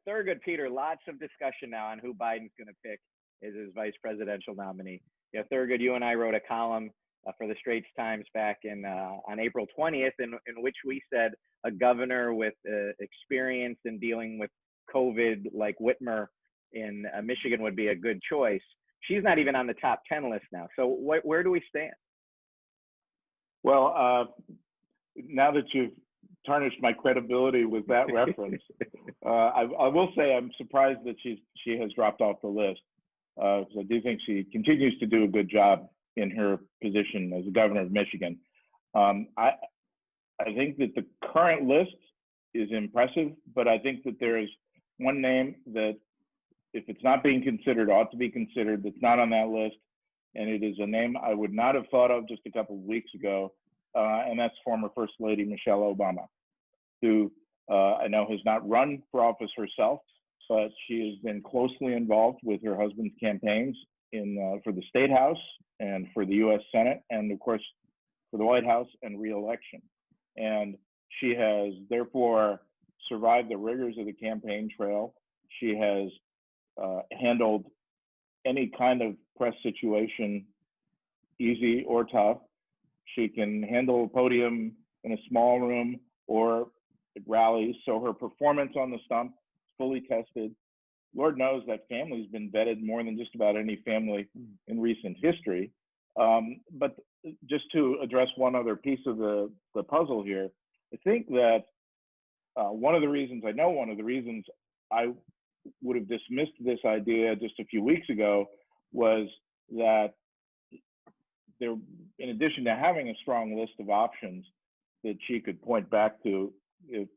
Thurgood, Peter, lots of discussion now on who Biden's going to pick as his vice presidential nominee. Thurgood, you and I wrote a column for the Straits Times back in on April 20th, in which we said a governor with experience in dealing with COVID, like Whitmer in Michigan, would be a good choice. She's not even on the top 10 list now. So where do we stand? Well, now that you've tarnished my credibility with that reference, I will say I'm surprised that she has dropped off the list, because I do think she continues to do a good job in her position as the governor of Michigan. I think that the current list is impressive, but I think that there is one name that, if it's not being considered, ought to be considered, that's not on that list. And it is a name I would not have thought of just a couple of weeks ago. And that's former First Lady Michelle Obama, who I know has not run for office herself, but she has been closely involved with her husband's campaigns for the State House and for the U.S. Senate, and of course for the White House and re-election. And she has therefore survived the rigors of the campaign trail. She has handled any kind of press situation, easy or tough. She can handle a podium in a small room or at rallies. So her performance on the stump is fully tested. Lord knows that family's been vetted more than just about any family in recent history. But just to address one other piece of the puzzle here, I think that one of the reasons I would have dismissed this idea just a few weeks ago was that there, in addition to having a strong list of options that she could point back to if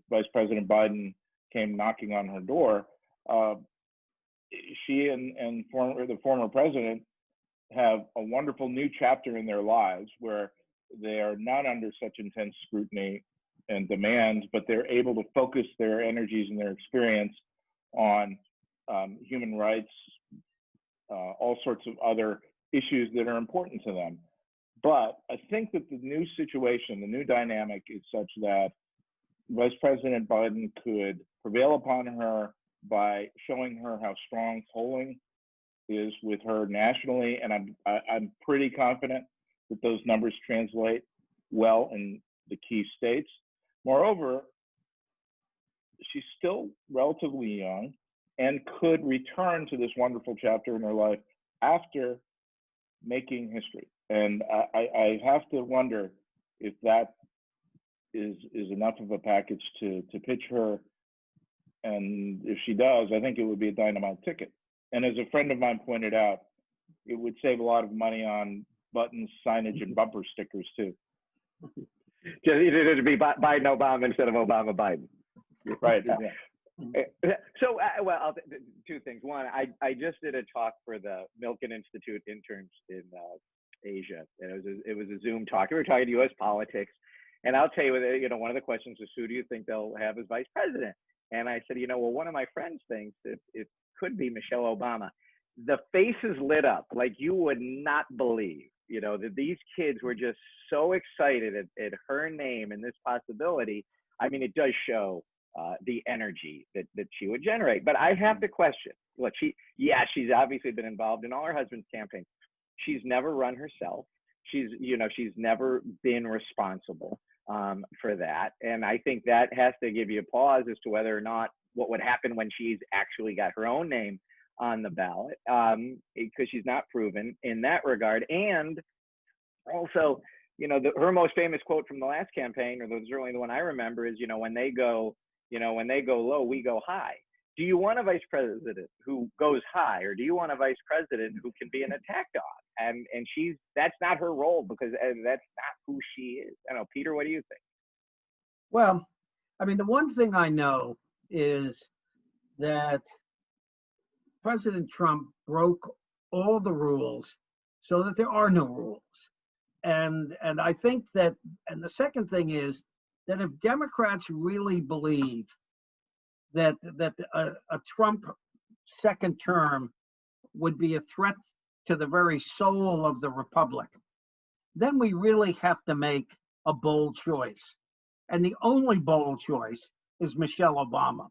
Vice President Biden came knocking on her door, she and the former president have a wonderful new chapter in their lives where they are not under such intense scrutiny and demands, but they're able to focus their energies and their experience on human rights, all sorts of other issues that are important to them. But I think that the new situation, the new dynamic is such that Vice President Biden could prevail upon her by showing her how strong polling is with her nationally, and I'm pretty confident that those numbers translate well in the key states. Moreover, she's still relatively young and could return to this wonderful chapter in her life after making history. And I have to wonder if that is enough of a package to pitch her. And if she does, I think it would be a dynamite ticket. And as a friend of mine pointed out, it would save a lot of money on buttons, signage, and bumper stickers too. It'd be Biden Obama instead of Obama Biden. Right. Yeah. So, well, two things. One, I just did a talk for the Milken Institute interns in Asia. And it was a Zoom talk. We were talking U.S. politics, and I'll tell you, one of the questions was, who do you think they'll have as vice president? And I said, well, one of my friends thinks it could be Michelle Obama. The faces lit up like you would not believe. That these kids were just so excited at her name and this possibility. I mean, it does show the energy that she would generate. But I have to question. Look, she's obviously been involved in all her husband's campaigns. She's never run herself. She's never been responsible for that. And I think that has to give you a pause as to whether or not what would happen when she's actually got her own name on the ballot, because she's not proven in that regard. And also, her most famous quote from the last campaign, or certainly the one I remember, is, when they go low, we go high. Do you want a vice president who goes high, or do you want a vice president who can be an attack dog? And that's not her role, because that's not who she is. I don't know, Peter, what do you think? Well, I mean, the one thing I know is that President Trump broke all the rules so that there are no rules. And I think that, and the second thing is that if Democrats really believe that a Trump second term would be a threat to the very soul of the republic, then we really have to make a bold choice. And the only bold choice is Michelle Obama.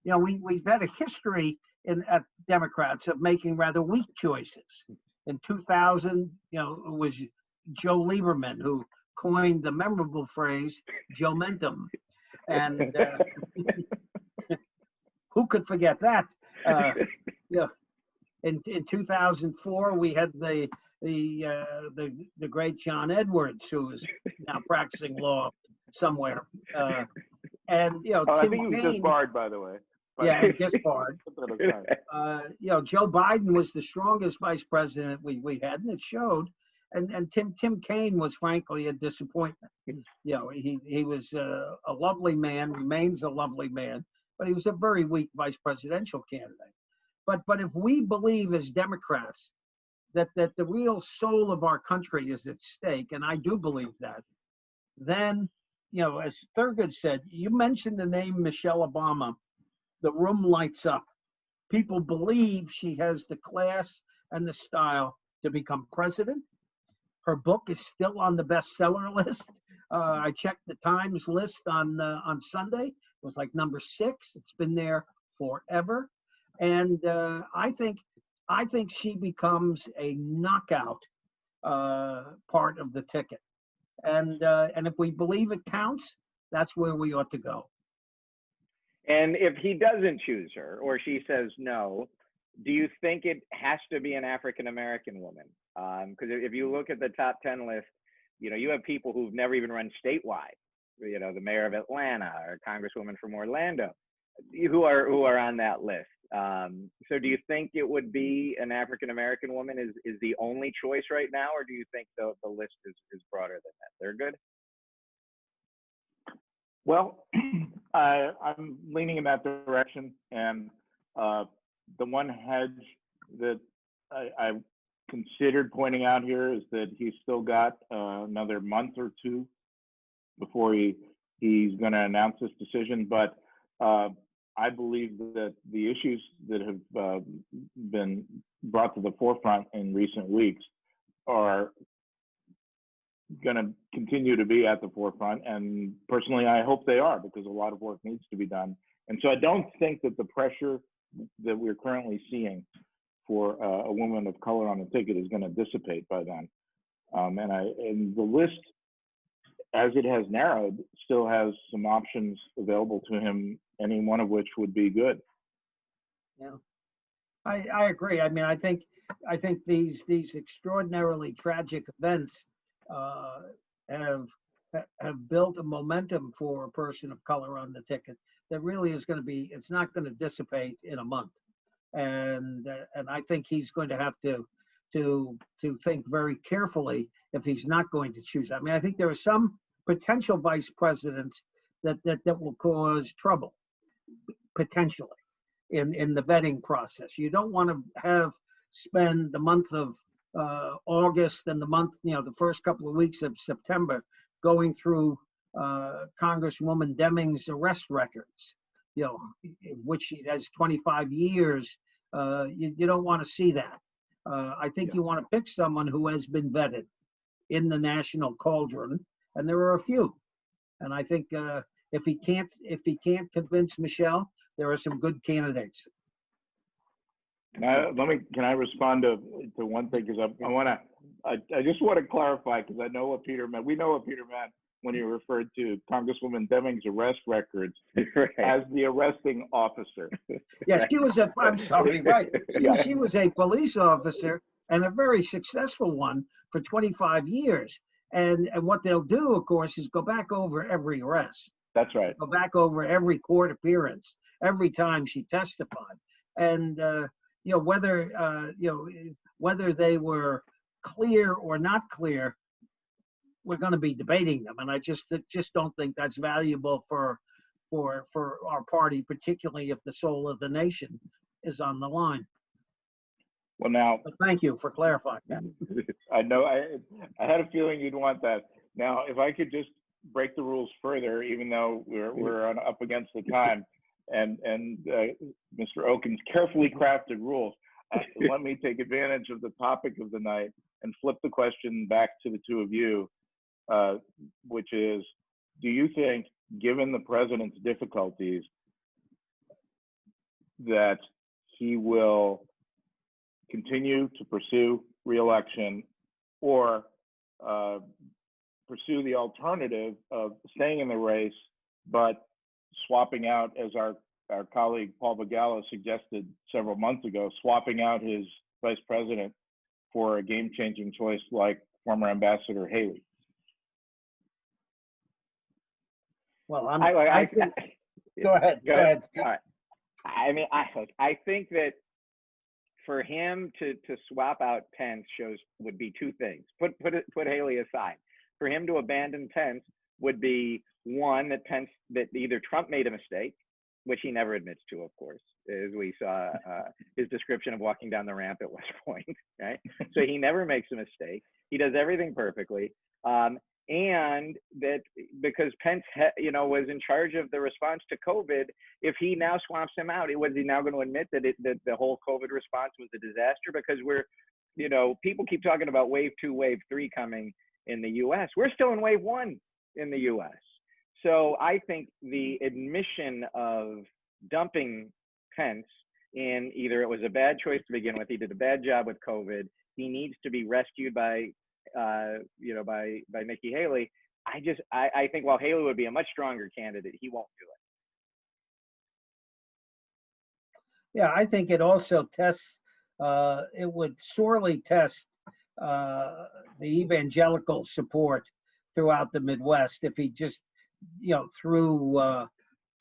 we've had a history at Democrats of making rather weak choices. In 2000, it was Joe Lieberman who coined the memorable phrase "Joe-mentum," and who could forget that? In 2004, we had the great John Edwards, who is now practicing law somewhere, and I Tim think he was Kaine, disbarred, by the way. and disbarred. Joe Biden was the strongest vice president we had, and it showed. And Tim Kaine was frankly a disappointment. He was a lovely man, remains a lovely man, but he was a very weak vice presidential candidate. But if we believe as Democrats that the real soul of our country is at stake, and I do believe that, then, as Thurgood said, you mentioned the name Michelle Obama, the room lights up. People believe she has the class and the style to become president. Her book is still on the bestseller list. I checked the Times list on Sunday. It was like number 6. It's been there forever. And I think she becomes a knockout part of the ticket. And if we believe it counts, that's where we ought to go. And if he doesn't choose her, or she says no, do you think it has to be an African-American woman? Because if you look at the top 10 list, you have people who've never even run statewide, the mayor of Atlanta or Congresswoman from Orlando, who are on that list. So do you think it would be an African-American woman is the only choice right now, or do you think the list is broader than that? They're good? Well, I'm leaning in that direction, and the one hedge that I considered pointing out here is that he's still got another month or two before he's going to announce this decision. But I believe that the issues that have been brought to the forefront in recent weeks are going to continue to be at the forefront. And personally, I hope they are, because a lot of work needs to be done. And so I don't think that the pressure that we're currently seeing for a woman of color on the ticket is going to dissipate by then. And the list, as it has narrowed, still has some options available to him, any one of which would be good. Yeah, I agree. I mean, I think these extraordinarily tragic events have built a momentum for a person of color on the ticket that really is going to be. It's not going to dissipate in a month, and I think he's going to have to think very carefully if he's not going to choose. I mean, I think there are some potential vice presidents that will cause trouble potentially in the vetting process. You don't want to spend the month of August and the first couple of weeks of September going through Congresswoman Deming's arrest records, which she has 25 years. You don't want to see that. I think you want to pick someone who has been vetted in the national cauldron, and there are a few. And I think if he can't convince Michelle, there are some good candidates. Can I respond to one thing, because I just want to clarify, because I know what Peter meant. We know what Peter meant when he referred to Congresswoman Deming's arrest records as the arresting officer. Yes, she was I'm sorry, right. She was a police officer, and a very successful one, for 25 years. And what they'll do, of course, is go back over every arrest. That's right. Go back over every court appearance, every time she testified. And whether they were clear or not clear, we're going to be debating them, and I just don't think that's valuable for our party, particularly if the soul of the nation is on the line. Well, now, but thank you for clarifying that. I know I had a feeling you'd want that. Now, if I could just break the rules further, even though we're up against the time, and Mr. Okun's carefully crafted rules, let me take advantage of the topic of the night and flip the question back to the two of you, which is, do you think, given the president's difficulties, that he will continue to pursue reelection or pursue the alternative of staying in the race, but swapping out, as our colleague Paul Begala suggested several months ago, swapping out his vice president for a game-changing choice like former Ambassador Haley. Well, I think, go ahead. Go ahead. All right. I mean, I think that for him to swap out Pence would be two things. Put Haley aside. For him to abandon Pence would be one, that either Trump made a mistake, which he never admits to, of course, as we saw his description of walking down the ramp at West Point, right? So he never makes a mistake. He does everything perfectly. And that because Pence, was in charge of the response to COVID, if he now swaps him out, was he now going to admit that the whole COVID response was a disaster? Because people keep talking about wave 2, wave 3 coming in the U.S. We're still in wave 1 in the U.S. So I think the admission of dumping Pence in either it was a bad choice to begin with, he did a bad job with COVID, he needs to be rescued by Nikki Haley. I think while Haley would be a much stronger candidate, he won't do it. Yeah, I think it also tests, it would sorely test the evangelical support throughout the Midwest if he just, threw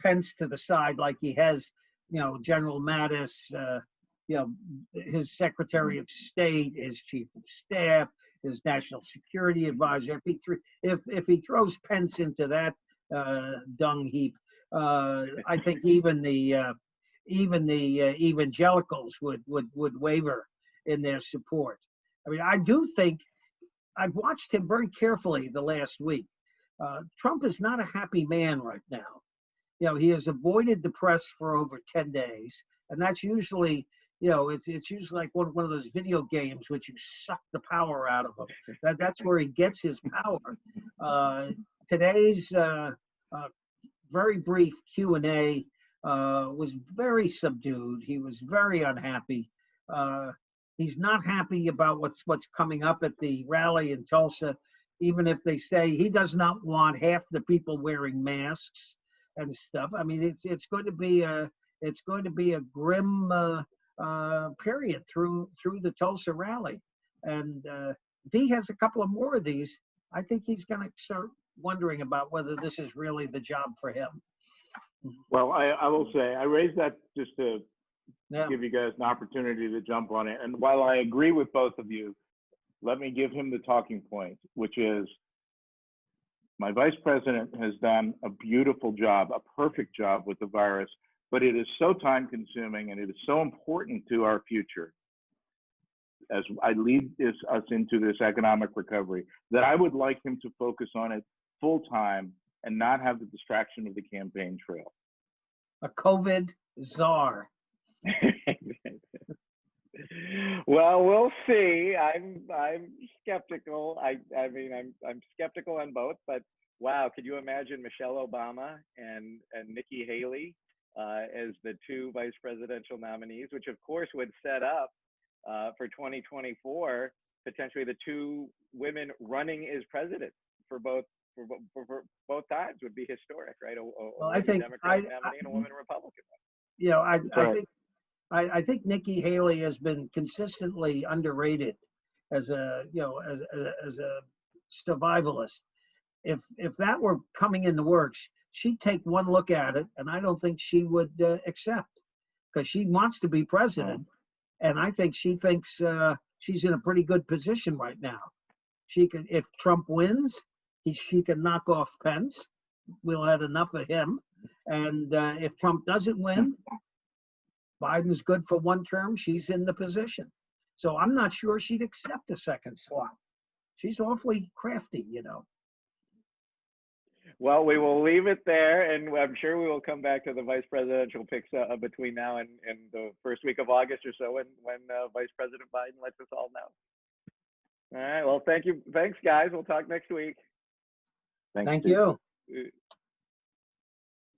Pence to the side like he has, General Mattis, his Secretary of State, his Chief of Staff, his National Security Advisor. If he throws Pence into that dung heap, I think even the evangelicals would waver in their support. I mean, I do think I've watched him very carefully the last week. Trump is not a happy man right now. He has avoided the press for over 10 days, and that's usually, it's usually like one of those video games which you suck the power out of him. That's where he gets his power. Today's very brief Q&A was very subdued. He was very unhappy. He's not happy about what's coming up at the rally in Tulsa, even if they say he does not want half the people wearing masks and stuff. I mean, it's going to be a grim period through the Tulsa rally, and if he has a couple of more of these, I think he's going to start wondering about whether this is really the job for him. Well, I will say I raised that just to give you guys an opportunity to jump on it. And while I agree with both of you, let me give him the talking point, which is my vice president has done a beautiful job, a perfect job with the virus, but it is so time consuming and it is so important to our future as I lead us into this economic recovery that I would like him to focus on it full time and not have the distraction of the campaign trail. A COVID czar. Well, we'll see. I'm skeptical. I mean, I'm skeptical on both. But wow, could you imagine Michelle Obama and Nikki Haley as the two vice presidential nominees, which of course would set up for 2024 potentially the two women running as president for both times would be historic, right? I think Democratic nominee and a woman Republican. I think Nikki Haley has been consistently underrated as a survivalist. If that were coming in the works, she'd take one look at it, and I don't think she would accept, because she wants to be president, and I think she thinks she's in a pretty good position right now. She can, if Trump wins, she can knock off Pence. We'll have enough of him, and if Trump doesn't win, Biden's good for one term, she's in the position. So I'm not sure she'd accept a second slot. She's awfully crafty, Well, we will leave it there, and I'm sure we will come back to the vice presidential picks between now and the first week of August or so when Vice President Biden lets us all know. All right, well, thank you. Thanks, guys. We'll talk next week. Thank you.